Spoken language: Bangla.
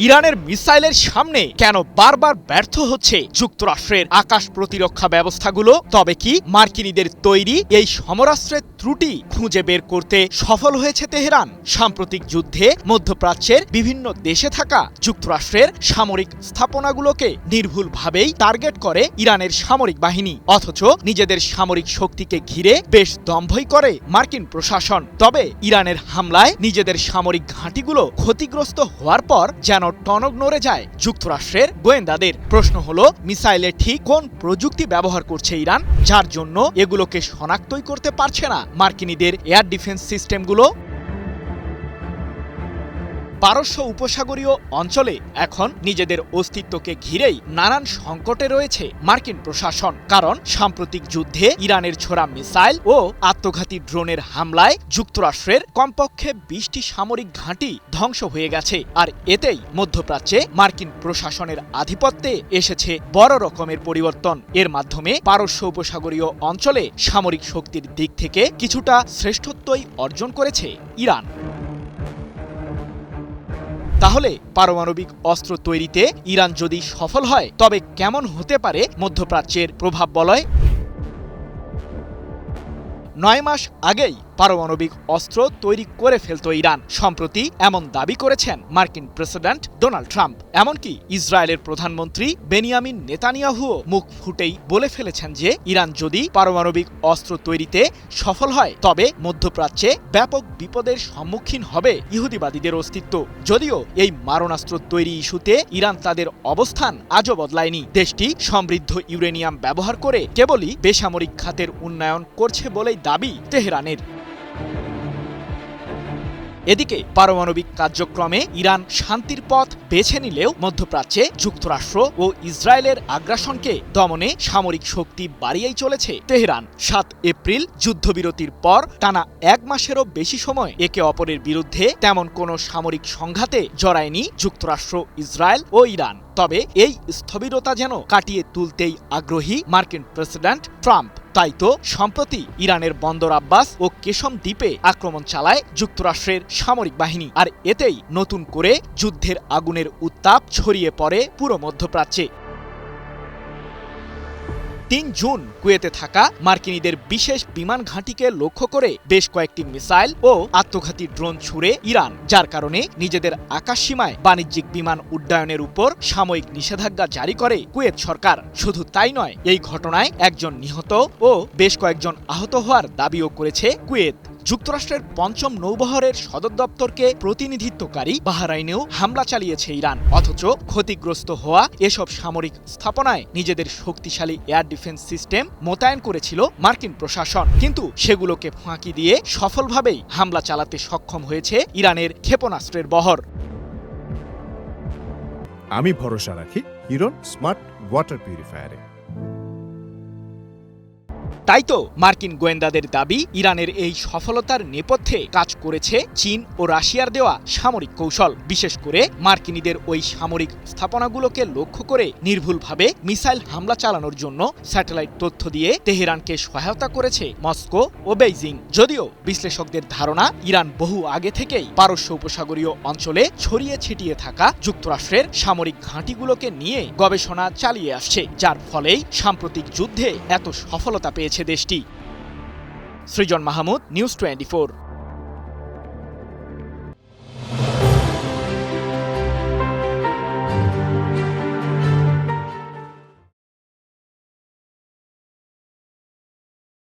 ইরানের মিসাইলের সামনে কেন বারবার ব্যর্থ হচ্ছে যুক্তরাষ্ট্রের আকাশ প্রতিরক্ষা ব্যবস্থাগুলো? তবে কি মার্কিনীদের তৈরি এই সমরাস্ত্রের ত্রুটি খুঁজে বের করতে সফল হয়েছে তেহরান? সাম্প্রতিক যুদ্ধে মধ্যপ্রাচ্যের বিভিন্ন দেশে থাকা যুক্তরাষ্ট্রের সামরিক স্থাপনাগুলোকে নির্ভুলভাবেই টার্গেট করে ইরানের সামরিক বাহিনী, অথচ নিজেদের সামরিক শক্তিকে ঘিরে বেশ দম্ভই করে মার্কিন প্রশাসন। তবে ইরানের হামলায় নিজেদের সামরিক ঘাঁটিগুলো ক্ষতিগ্রস্ত হওয়ার পর যেন টনক নড়ে যায় যুক্তরাষ্ট্রের গোয়েন্দাদের। প্রশ্ন হলো, মিসাইলে ঠিক কোন প্রযুক্তি ব্যবহার করছে ইরান, যার জন্য এগুলোকে শনাক্তই করতে পারছে না মার্কিনীদের এয়ার ডিফেন্স সিস্টেমগুলো? পারস্য উপসাগরীয় অঞ্চলে এখন নিজেদের অস্তিত্বকে ঘিরেই নানান সংকটে রয়েছে মার্কিন প্রশাসন। কারণ সাম্প্রতিক যুদ্ধে ইরানের ছোড়া মিসাইল ও আত্মঘাতী ড্রোনের হামলায় যুক্তরাষ্ট্রের কমপক্ষে ২০টি সামরিক ঘাঁটি ধ্বংস হয়ে গেছে। আর এতেই মধ্যপ্রাচ্যে মার্কিন প্রশাসনের আধিপত্যে এসেছে বড় রকমের পরিবর্তন। এর মাধ্যমে পারস্য উপসাগরীয় অঞ্চলে সামরিক শক্তির দিক থেকে কিছুটা শ্রেষ্ঠত্বই অর্জন করেছে ইরান। তাহলে পারমাণবিক অস্ত্র তৈরিতে ইরান যদি সফল হয়, তবে কেমন হতে পারে মধ্যপ্রাচ্যের প্রভাব বলয়? ৯ মাস আগেই পারমাণবিক অস্ত্র তৈরি করে ফেলত ইরান। সম্প্রতি এমন দাবি করেছেন মার্কিন প্রেসিডেন্ট ডোনাল্ড ট্রাম্প। এমনকি ইসরায়েলের প্রধানমন্ত্রী বেনিয়ামিন নেতানিয়াহুও মুখ ফুটেই বলে ফেলেছেন যে ইরান যদি পারমাণবিক অস্ত্র তৈরিতে সফল হয়, তবে মধ্যপ্রাচ্যে ব্যাপক বিপদের সম্মুখীন হবে ইহুদিবাদীদের অস্তিত্ব। যদিও এই মারণাস্ত্র তৈরি ইস্যুতে ইরান তাদের অবস্থান আজও বদলায়নি। দেশটি সমৃদ্ধ ইউরেনিয়াম ব্যবহার করে কেবলই বেসামরিক খাতের উন্নয়ন করছে বলেই দাবি তেহরানের। এদিকে পারমাণবিক কার্যক্রমে ইরান শান্তির পথ বেছে নিলেও মধ্যপ্রাচ্যে যুক্তরাষ্ট্র ও ইসরায়েলের আগ্রাসনকে দমনে সামরিক শক্তি বাড়িয়েই চলেছে তেহরান। ৭ এপ্রিল যুদ্ধবিরতির পর টানা ১ মাসেরও বেশি সময় একে অপরের বিরুদ্ধে তেমন কোনো সামরিক সংঘাতে জড়ায়নি যুক্তরাষ্ট্র, ইসরায়েল ও ইরান। তবে এই স্থবিরতা যেন কাটিয়ে তুলতেই আগ্রহী মার্কিন প্রেসিডেন্ট ট্রাম্প। তাই তো সম্প্রতি ইরানের বন্দর আব্বাস ও কেশম দ্বীপে আক্রমণ চালায় যুক্তরাষ্ট্রের সামরিক বাহিনী। আর এতেই নতুন করে যুদ্ধের আগুনের উত্তাপ ছড়িয়ে পড়ে পুরো মধ্যপ্রাচ্যে। ৩ জুন কুয়েতে থাকা মার্কিনীদের বিশেষ বিমান ঘাঁটিকে লক্ষ্য করে বেশ কয়েকটি মিসাইল ও আত্মঘাতী ড্রোন ছুড়ে ইরান, যার কারণে নিজেদের আকাশসীমায় বাণিজ্যিক বিমান উড্ডয়নের উপর সাময়িক নিষেধাজ্ঞা জারি করে কুয়েত সরকার। শুধু তাই নয়, এই ঘটনায় একজন নিহত ও বেশ কয়েকজন আহত হওয়ার দাবিও করেছে কুয়েত। যুক্তরাষ্ট্রের ৫ম নৌবহরের সদর দপ্তরকে প্রতিনিধিত্বকারী বাহরাইনেও হামলা চালিয়েছে ইরান। অথচ ক্ষতিগ্রস্ত হওয়া এসব সামরিক স্থাপনায় নিজেদের শক্তিশালী এয়ার ডিফেন্স সিস্টেম মোতায়েন করেছিল মার্কিন প্রশাসন, কিন্তু সেগুলোকে ফাঁকি দিয়ে সফলভাবেই হামলা চালাতে সক্ষম হয়েছে ইরানের ক্ষেপণাস্ত্রের বহর। আমি ভরসা রাখি হিরন স্মার্ট ওয়াটার পিউরিফায়ারে। তাই তো মার্কিন গোয়েন্দাদের দাবি, ইরানের এই সফলতার নেপথ্যে কাজ করেছে চীন ও রাশিয়ার দেওয়া সামরিক কৌশল। বিশেষ করে মার্কিনীদের ওই সামরিক স্থাপনাগুলোকে লক্ষ্য করে নির্ভুলভাবে মিসাইল হামলা চালানোর জন্য স্যাটেলাইট তথ্য দিয়ে তেহরানকে সহায়তা করেছে মস্কো ও বেইজিং। যদিও বিশ্লেষকদের ধারণা, ইরান বহু আগে থেকেই পারস্য উপসাগরীয় অঞ্চলে ছড়িয়ে ছিটিয়ে থাকা যুক্তরাষ্ট্রের সামরিক ঘাঁটিগুলোকে নিয়ে গবেষণা চালিয়ে আসছে, যার ফলেই সাম্প্রতিক যুদ্ধে এত সফলতা পেয়েছে দেশটি। সৃজন মাহমুদ, নিউজ 24।